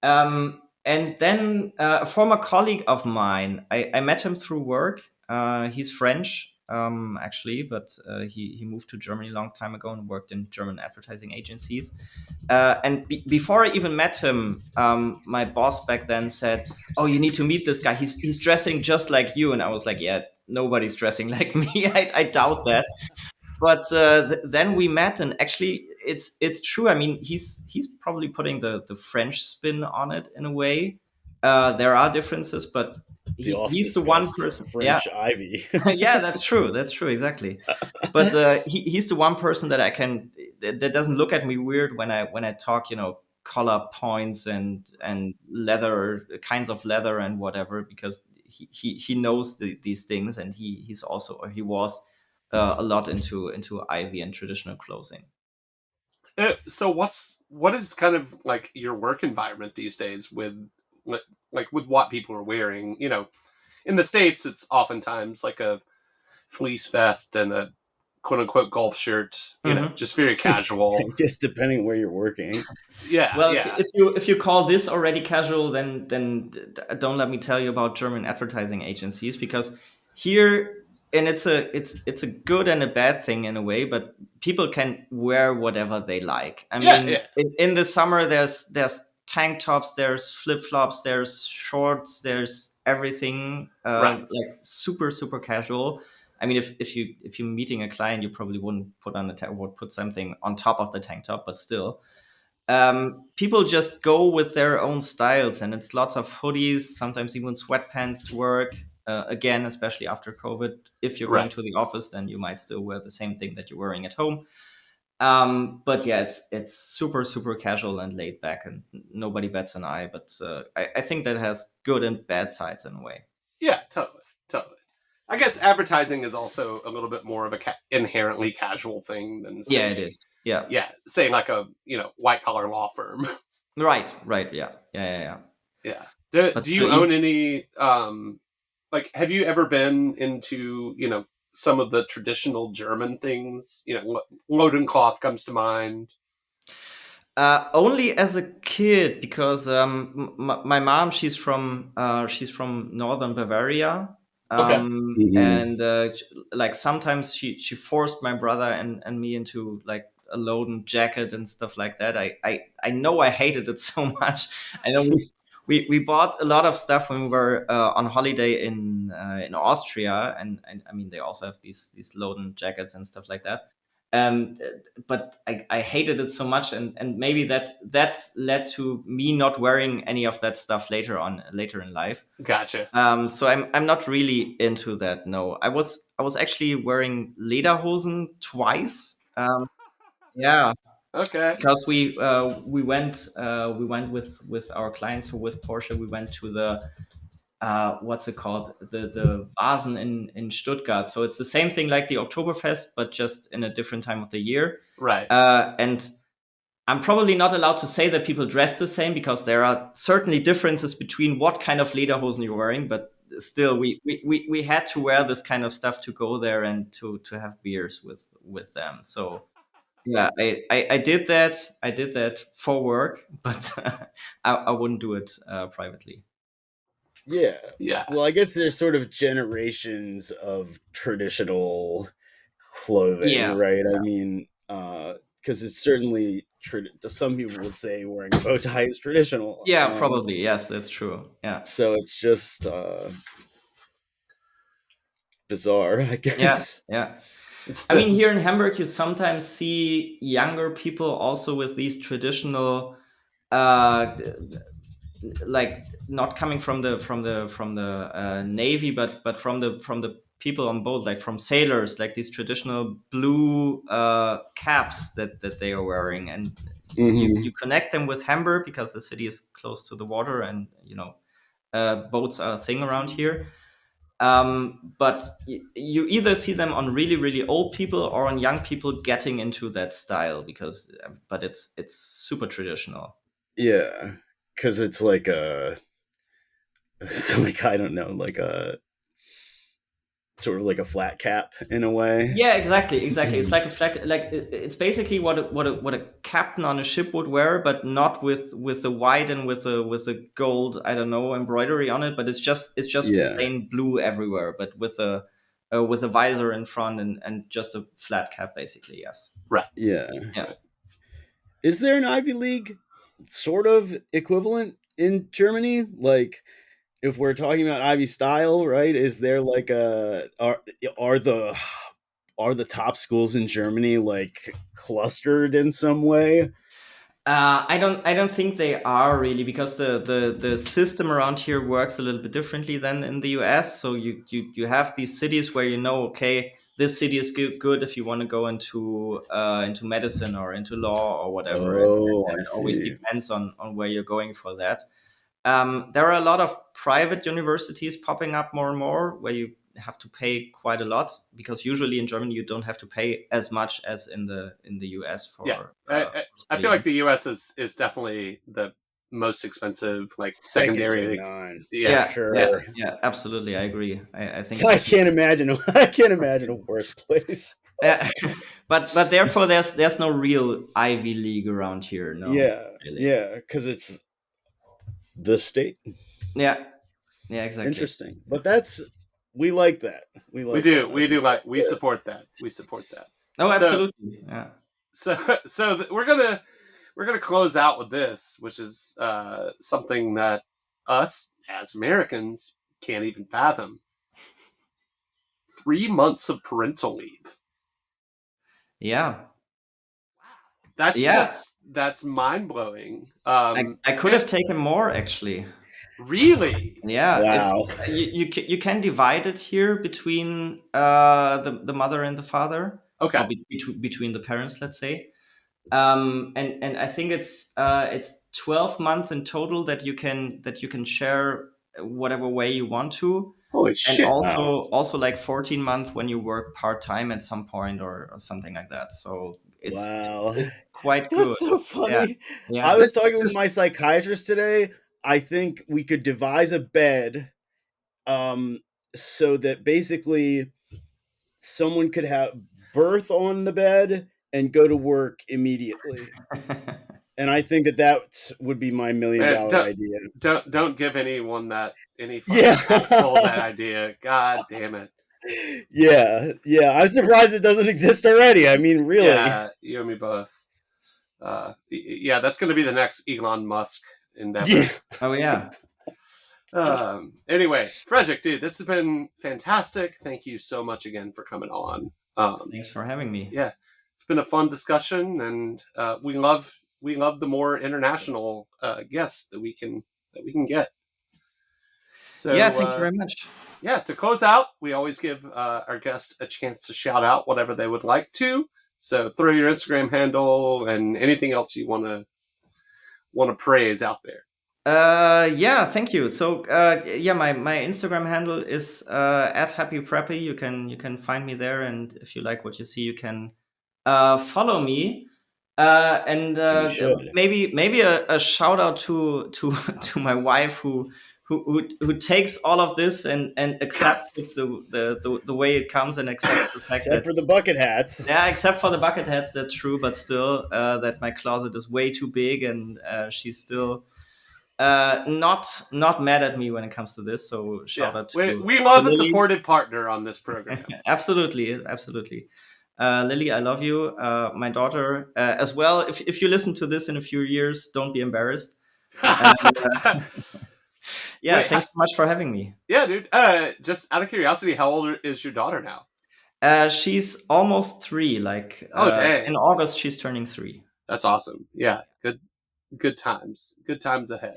And then a former colleague of mine, I met him through work. He's French, actually, but he moved to Germany a long time ago and worked in German advertising agencies. And before I even met him, my boss back then said, "Oh, you need to meet this guy. He's dressing just like you." And I was like, "Yeah, nobody's dressing like me. I doubt that." But then we met, and actually, it's true. I mean, he's probably putting the French spin on it in a way. There are differences, but The oft he's the one discussed person. Yeah, French ivy. yeah, that's true. That's true, exactly. But he's the one person that I can that doesn't look at me weird when I talk, collar points and leather kinds of leather and whatever, because he knows these things, and he's also, or he was a lot into ivy and traditional clothing. So what is kind of like your work environment these days with like with what people are wearing? In the States, it's oftentimes like a fleece vest and a quote unquote golf shirt. Mhm. Just very I casual. guess depending where you're working. Yeah, Well, yeah. if you call this already casual, then don't let me tell you about German advertising agencies, because here, and it's a good and a bad thing in a way, but people can wear whatever they like. I Yeah, mean, yeah. in the summer, there's tank tops, there's flip flops, there's shorts, there's everything, Right. like super casual. I mean, if you're meeting a client, you probably wouldn't put on would put something on top of the tank top, but still, people just go with their own styles, and it's lots of hoodies, sometimes even sweatpants to work. Again, especially after COVID, if you're going Right. to the office, then you might still wear the same thing that you're wearing at home. But yeah, it's super casual and laid back, and nobody bats an eye. But I think that has good and bad sides in a way. Yeah, totally. Totally. I guess advertising is also a little bit more of a inherently casual thing than, Yeah, it say, is. Yeah. say like a, white collar law firm. Right. Yeah. Yeah. But Do still, you own any like, have you ever been into, some of the traditional German things? Lodencloth comes to mind. only as a kid, because my mom, she's from northern Bavaria, Okay. Mhm. and like sometimes she forced my brother and me into like a Loden jacket and stuff like that. I know I hated it so much. I know we bought a lot of stuff when we were on holiday in Austria, and I mean, they also have these Loden jackets and stuff like that. Um, but I hated it so much, and maybe that led to me not wearing any of that stuff later in life. Gotcha. So I'm not really into that. No, I was actually wearing Lederhosen twice. Yeah, Okay. because we went with our clients, so with Porsche we went to the what's it called, the Vasen in Stuttgart. So it's the same thing like the Oktoberfest, but just in a different time of the year. Right. And I'm probably not allowed to say that people dress the same, because there are certainly differences between what kind of lederhosen you're wearing. But still, we had to wear this kind of stuff to go there and to have beers with them. So Yeah, I did that. I did that for work, but I wouldn't do it privately. Yeah. Yeah. Well, I guess there's sort of generations of traditional clothing, Yeah, right? I mean, because it's certainly some people would say wearing a bow tie is traditional. yeah, probably. Yes, that's true. Yeah, So it's just bizarre, I yeah, guess. yeah. It's I mean, the here in Hamburg, you sometimes see younger people also with these traditional, uh, like not coming from the navy, but from the people on board, like from sailors, like these traditional blue caps that they are wearing, and you Hmm. connect them with Hamburg because the city is close to the water, and boats are a thing around here. But you either see them on really really old people or on young people getting into that style because, but it's super traditional. Yeah, because it's like it's like I don't know, like a sort of like a flat cap in a way. Yeah, exactly. It's like a flag. Like it's basically what a captain on a ship would wear, but not with the white and with the gold. I don't know, embroidery on it, but it's just Yeah, plain blue everywhere, but with a visor in front and just a flat cap, basically. Yes. right. yeah. Yeah. Is there an Ivy League sort of equivalent in Germany? Like, if we're talking about Ivy style, right? Is there like are the are the top schools in Germany like clustered in some way? I don't think they are really because the system around here works a little bit differently than in the US. So you have these cities where okay, this city is good if you want to go into medicine or into law or whatever, and Oh, then I it always see. depends on where you're going for that. There are a lot of private universities popping up more and more where you have to pay quite a lot because usually in Germany you don't have to pay as much as in the US Yeah. for I feel like studying. the US is definitely the most expensive, like Second to secondary. none for Yeah. Yeah. sure. Yeah, absolutely. I agree. I think I so too. can't imagine. I can't imagine a worse place. Yeah. but therefore there's no real Ivy League around here. No, Yeah, really. yeah, because it's the state. Yeah. Yeah, exactly. Interesting, but that's we like that. We We like do. that. I We think do like that's we good. support that. We support that. Oh, So absolutely. Yeah. we're gonna close out with this, which is something that us as Americans can't even fathom. 3 months of parental leave. Yeah. Yeah. That's mind blowing. I could have taken more actually. Really? Yeah, it's Wow. you can divide it here between the mother and the father, or Okay. between the parents, let's say. And I think it's 12 months in total that you can share whatever way you want to, Holy and shit. Wow. also like 14 months when you work part-time at some point or something like that. So Wow. it's quite good. That's so Yeah, funny. I yeah. was That's talking with just my psychiatrist today. I think we could devise a bed um so that basically someone could have birth on the bed and go to work immediately. And I think that that would be my million man, dollar idea. don't give anyone that any Yeah. fucking asshole that idea. God damn it. Yeah. Yeah. I'm surprised it doesn't exist already. I mean, really. Yeah, you and me both. Yeah, that's going to be the next Elon Musk Yeah. endeavor. Oh yeah. Anyway, Frederick, dude, this has been fantastic. Thank you so much again for coming on. Thanks for having me. Yeah, it's been a fun discussion, and we love the more international guests that we can get. Yeah, thank you So very much. yeah, to close out, we always give our guests a chance to shout out whatever they would like to. So throw your Instagram handle and anything else you want to praise out there. Yeah, thank you. So yeah, my Instagram handle is at happy preppy. You can find me there, and if you like what you see, you can follow me. And You should. maybe a shout out to to my wife who takes all of this and accepts it the way it comes, and accepts the fact Except for the bucket hats. yeah, except for the bucket hats, that's true, but still, that my closet is way too big, and she's still not mad at me when it comes to this. So shout out to we love a Lily. supportive partner on this program. Absolutely. Lily, I love you. My daughter as well. If you listen to this in a few years, don't be embarrassed. And, yeah, Wait, thanks so much for having me. Yeah, dude. Just out of curiosity, how old is your daughter now? She's almost 3. Like, dang. In August, she's turning 3. That's awesome. Yeah, good times. Good times ahead.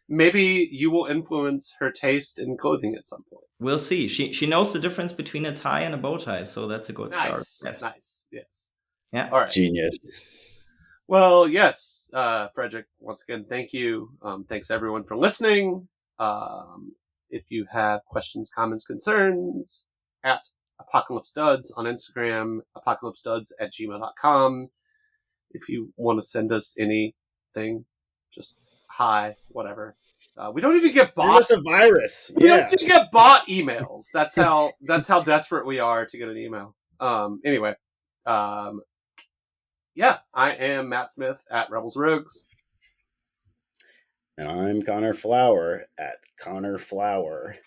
Maybe you will influence her taste in clothing at some point. We'll see. She knows the difference between a tie and a bow tie, so that's a good start. Nice. Yes. Yeah. All right. Genius. Well, yes, Frederik, once again, thank you. Thanks everyone for listening. If you have questions, comments, concerns, at Apocalypse Duds on Instagram, apocalypseduds@gmail.com. If you want to send us anything, just hi, whatever. We don't even get bot. Send us a virus. We don't even get bot emails. That's how desperate we are to get an email. Anyway, yeah, I am Matt Smith at Rebels Rogues. And I'm Connor Flower at Connor Flower.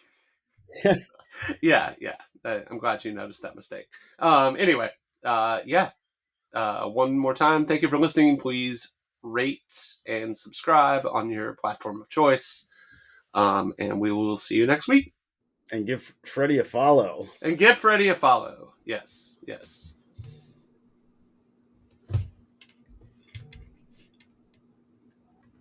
Yeah. I'm glad you noticed that mistake. Anyway, yeah. One more time, thank you for listening. Please rate and subscribe on your platform of choice. And we will see you next week. And give Freddie a follow. Yes.